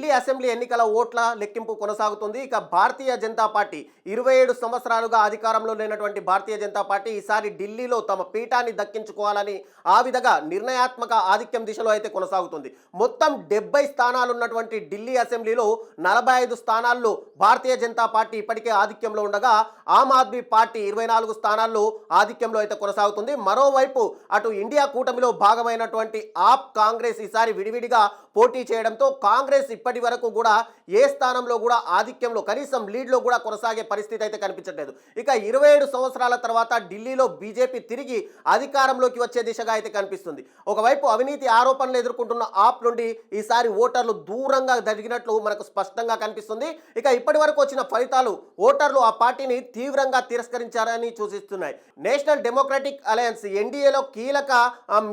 Delhi assembly ఎన్నికల ఓట్ల లెక్కింపు కొనసాగుతుంది. ఇక భారతీయ జనతా పార్టీ 27 సంవత్సరాలుగా అధికారంలో లేనటువంటి భారతీయ జనతా పార్టీ ఈసారి ఢిల్లీలో తమ పీఠాన్ని దక్కించుకోవాలని ఆ విధంగా నిర్ణయాత్మక ఆధిక్యం దిశలో అయితే కొనసాగుతుంది. మొత్తం 70 స్థానాలు ఉన్నటువంటి ఢిల్లీ అసెంబ్లీలో 45 స్థానాల్లో భారతీయ జనతా పార్టీ ఇప్పటికే ఆధిక్యంలో ఉండగా ఆమ్ ఆద్మీ పార్టీ 24 స్థానాల్లో ఆధిక్యంలో అయితే కొనసాగుతుంది. మరోవైపు అటు ఇండియా కూటమిలో భాగమైనటువంటి ఆప్ కాంగ్రెస్ ఈసారి విడివిడిగా పోటీ చేయడంతో కాంగ్రెస్ ఇప్పటి వరకు కూడా ఏ స్థానంలో కూడా ఆధిక్యంలో కనీసం లీడ్లో కూడా కొనసాగే పరిస్థితి అయితే కనిపించట్లేదు. ఇక 27 సంవత్సరాల తర్వాత ఢిల్లీలో బీజేపీ తిరిగి అధికారంలోకి వచ్చే దిశగా అయితే కనిపిస్తుంది. ఒకవైపు అవినీతి ఆరోపణలు ఎదుర్కొంటున్న ఆప్ నుండి ఈసారి ఓటర్లు దూరంగా జరిగినట్లు మనకు స్పష్టంగా కనిపిస్తుంది. ఇక ఇప్పటి వరకు వచ్చిన ఫలితాలు ఓటర్లు ఆ పార్టీని తీవ్రంగా తిరస్కరించారని సూచిస్తున్నాయి. నేషనల్ డెమోక్రటిక్ అలయన్స్ ఎన్డీఏలో కీలక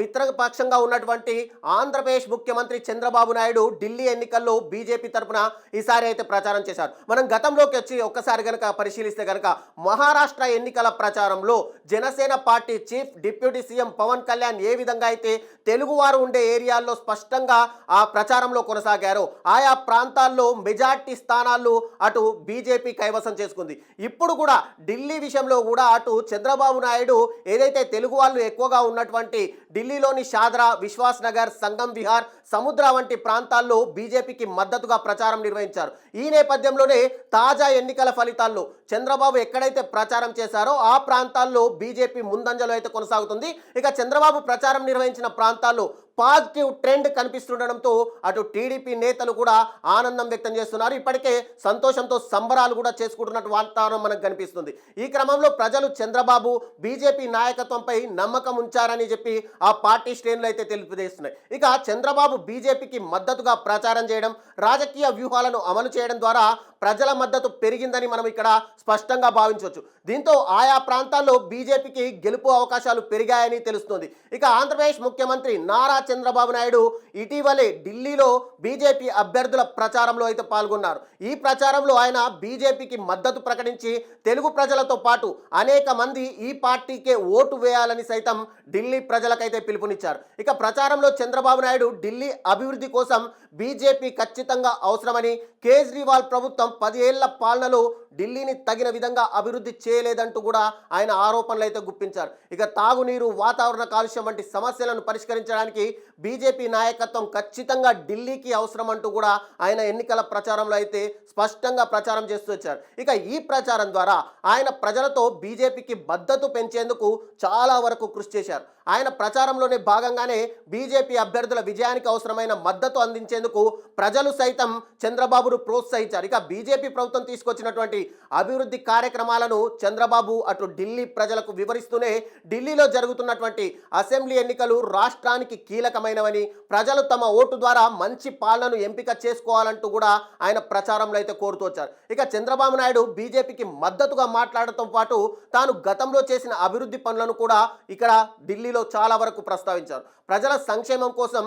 మిత్రపక్షంగా ఉన్నటువంటి ఆంధ్రప్రదేశ్ ముఖ్యమంత్రి చంద్రబాబు నాయుడు ఢిల్లీ ఎన్నికల్లో బీజేపీ తరఫున ఈసారి అయితే ప్రచారం చేశారు. మనం గతంలోకి వచ్చి ఒక్కసారి కనుక పరిశీలిస్తే కనుక మహారాష్ట్ర ఎన్నికల ప్రచారంలో Janasena party chief deputy CM Pawan Kalyan ఏ విధంగా అయితే తెలుగువారు ఉండే ఏరియాల్లో స్పష్టంగా ఆ ప్రచారంలో కొనసాగారో ఆయా ప్రాంతాల్లో మెజార్టీ స్థానాలు అటు బీజేపీ కైవసం చేసుకుంది. ఇప్పుడు కూడా ఢిల్లీ విషయంలో కూడా అటు చంద్రబాబు నాయుడు ఏదైతే తెలుగు వాళ్ళు ఎక్కువగా ఉన్నటువంటి ఢిల్లీలోని షాద్రా, విశ్వాస్ నగర్, సంగం విహార్, సముద్ర వంటి ప్రాంతాల్లో బీజేపీకి మద్దతుగా ప్రచారం నిర్వహించారు. ఈ నేపథ్యంలోనే తాజా ఎన్నికల ఫలితాల్లో చంద్రబాబు ఎక్కడైతే ప్రచారం చేశారో ఆ ప్రాంతాల్లో బీజేపీ ముందంజలో అయితే కొనసాగుతుంది. ఇక చంద్రబాబు ప్రచారం నిర్వహించిన ప్రాంతాల్లో పాజిటివ్ ట్రెండ్ కనిపిస్తుండడంతో అటు టీడీపీ నేతలు కూడా ఆనందం వ్యక్తం చేస్తున్నారు. ఇప్పటికే సంతోషంతో సంబరాలు కూడా చేసుకుంటున్నట్టు వాతావరణం మనకు కనిపిస్తుంది. ఈ క్రమంలో ప్రజలు చంద్రబాబు బీజేపీ నాయకత్వంపై నమ్మకం ఉంచారని చెప్పి ఆ పార్టీ శ్రేణులు అయితే తెలియజేస్తున్నాయి. ఇక చంద్రబాబు బీజేపీకి మద్దతుగా ప్రచారం చేయడం, రాజకీయ వ్యూహాలను అమలు చేయడం ద్వారా ప్రజల మద్దతు పెరిగిందని మనం ఇక్కడ స్పష్టంగా భావించవచ్చు. దీంతో ఆయా ప్రాంతాల్లో బీజేపీకి గెలుపు అవకాశాలు పెరిగాయని తెలుస్తుంది. ఇక ఆంధ్రప్రదేశ్ ముఖ్యమంత్రి నారా చంద్రబాబు నాయుడు ఇటీవలే ఢిల్లీలో బీజేపీ అభ్యర్థుల ప్రచారంలో అయితే పాల్గొన్నారు. ఈ ప్రచారంలో ఆయన బీజేపీకి మద్దతు ప్రకటించి తెలుగు ప్రజలతో పాటు అనేక మంది ఈ పార్టీకే ఓటు వేయాలని సైతం ఢిల్లీ ప్రజలకైతే పిలుపునిచ్చారు. ఇక ప్రచారంలో చంద్రబాబు నాయుడు ఢిల్లీ అభివృద్ధి కోసం బీజేపీ ఖచ్చితంగా అవసరమని, కేజ్రీవాల్ ప్రభుత్వం 10 ఏళ్ల పాలనలో ఢిల్లీని తగిన విధంగా అభివృద్ధి చేయలేదంటూ కూడా ఆయన ఆరోపణలు అయితే గుప్పించారు. ఇక తాగునీరు, వాతావరణ కాలుష్యం వంటి సమస్యలను పరిష్కరించడానికి బీజేపీ నాయకత్వం ఖచ్చితంగా ఢిల్లీకి అవసరం అంటూ కూడా ఆయన ఎన్నికల ప్రచారంలో అయితే స్పష్టంగా ప్రచారం చేస్తూ వచ్చారు. ఇక ఈ ప్రచారం ద్వారా ఆయన ప్రజలతో బీజేపీకి మద్దతు పెంచేందుకు చాలా వరకు కృషి చేశారు. ఆయన ప్రచారంలోనే భాగంగానే బీజేపీ అభ్యర్థుల విజయానికి అవసరమైన మద్దతు అందించేందుకు ప్రజలు సైతం చంద్రబాబును ప్రోత్సహించారు. ఇక బీజేపీ ప్రభుత్వం తీసుకొచ్చినటువంటి అభివృద్ధి కార్యక్రమాలను చంద్రబాబు అటు ఢిల్లీ ప్రజలకు వివరిస్తూనే ఢిల్లీలో జరుగుతున్నటువంటి అసెంబ్లీ ఎన్నికలు రాష్ట్రానికి కీలకమైనవని, ప్రజలు తమ ఓటు ద్వారా మంచి పాలనను ఎంపిక చేసుకోవాలంటూ కూడా ఆయన ప్రచారంలో అయితే కోరుతూ వచ్చారు. ఇక చంద్రబాబు నాయుడు బీజేపీకి మద్దతుగా మాట్లాడటంతో పాటు తాను గతంలో చేసిన అభివృద్ధి పనులను కూడా ఇక్కడ ఢిల్లీలో చాలా వరకు ప్రస్తావించారు. ప్రజల సంక్షేమం కోసం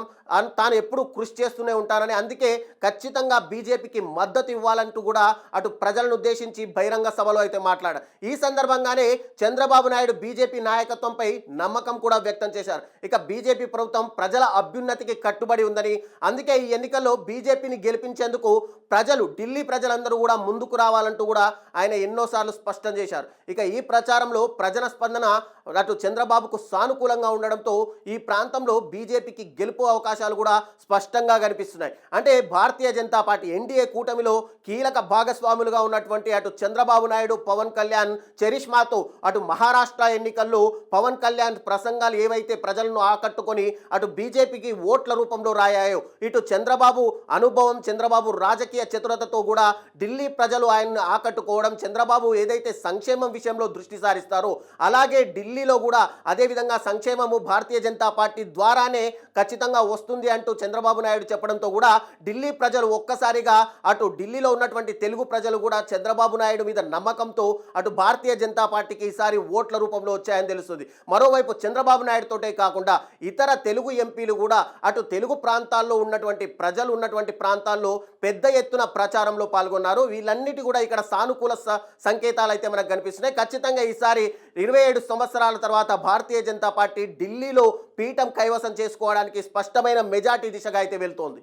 తాను ఎప్పుడూ కృషి చేస్తూనే ఉంటానని, అందుకే ఖచ్చితంగా బీజేపీకి మద్దతు ఇవ్వాలంటూ కూడా అటు ప్రజలను ఉద్దేశించి బహిరంగ సభలో అయితే మాట్లాడారు. ఈ సందర్భంగానే చంద్రబాబు నాయుడు బీజేపీ నాయకత్వంపై నమ్మకం కూడా వ్యక్తం చేశారు. ఇక బీజేపీ ప్రభుత్వం ప్రజల అభ్యున్నతికి కట్టుబడి ఉందని, అందుకే ఈ ఎన్నికల్లో బీజేపీని గెలిపించేందుకు ప్రజలు, ఢిల్లీ ప్రజలందరూ కూడా ముందుకు రావాలంటూ కూడా ఆయన ఎన్నోసార్లు స్పష్టం చేశారు. ఇక ఈ ప్రచారంలో ప్రజల స్పందన అటు చంద్రబాబుకు సానుకూలంగా ఉండడంతో ఈ ప్రాంతంలో బీజేపీకి గెలుపు అవకాశాలు కూడా స్పష్టంగా కనిపిస్తున్నాయి. అంటే భారతీయ జనతా పార్టీ ఎన్డీఏ కూటమిలో కీలక భాగస్వాములుగా ఉన్నటువంటి అటు చంద్రబాబు నాయుడు, పవన్ కళ్యాణ్ చరిష్మాతో అటు మహారాష్ట్ర ఎన్నికల్లో పవన్ కళ్యాణ్ ప్రసంగాలు ఏవైతే ప్రజలను ఆకట్టుకొని అటు బీజేపీకి ఓట్ల రూపంలో రాయాయో, ఇటు చంద్రబాబు అనుభవం, చంద్రబాబు రాజకీయ చతురతతో కూడా ఢిల్లీ ప్రజలు ఆయన్ని ఆకట్టుకోవడం, చంద్రబాబు ఏదైతే సంక్షేమం విషయంలో దృష్టి సారిస్తారో అలాగే ఢిల్లీలో కూడా అదేవిధంగా సంక్షేమము భారతీయ జనతా పార్టీ ద్వారానే ఖచ్చితంగా వస్తుంది అంటూ చంద్రబాబు నాయుడు చెప్పడంతో కూడా ఢిల్లీ ప్రజలు ఒక్కసారిగా అటు ఢిల్లీలో ఉన్నటువంటి తెలుగు ప్రజలు కూడా చంద్రబాబు నాయుడు మీద నమ్మకంతో అటు భారతీయ జనతా పార్టీకి ఈసారి ఓట్ల రూపంలో వచ్చాయని తెలుస్తుంది. మరోవైపు చంద్రబాబు నాయుడుతోటే కాకుండా ఇతర తెలుగు ఎంపీలు కూడా అటు తెలుగు ప్రాంతాల్లో ఉన్నటువంటి ప్రజలు ఉన్నటువంటి ప్రాంతాల్లో పెద్ద ఎత్తున ప్రచారంలో పాల్గొన్నారు. వీళ్ళన్నిటి కూడా ఇక్కడ సానుకూల సంకేతాలు అయితే మనకు కనిపిస్తున్నాయి. ఖచ్చితంగా ఈసారి 27 సంవత్సరాల తర్వాత భారతీయ జనతా పార్టీ ఢిల్లీలో పీఠం కైవసం చేసుకోవడానికి స్పష్టమైన మెజార్టీ దిశగా అయితే వెళ్తోంది.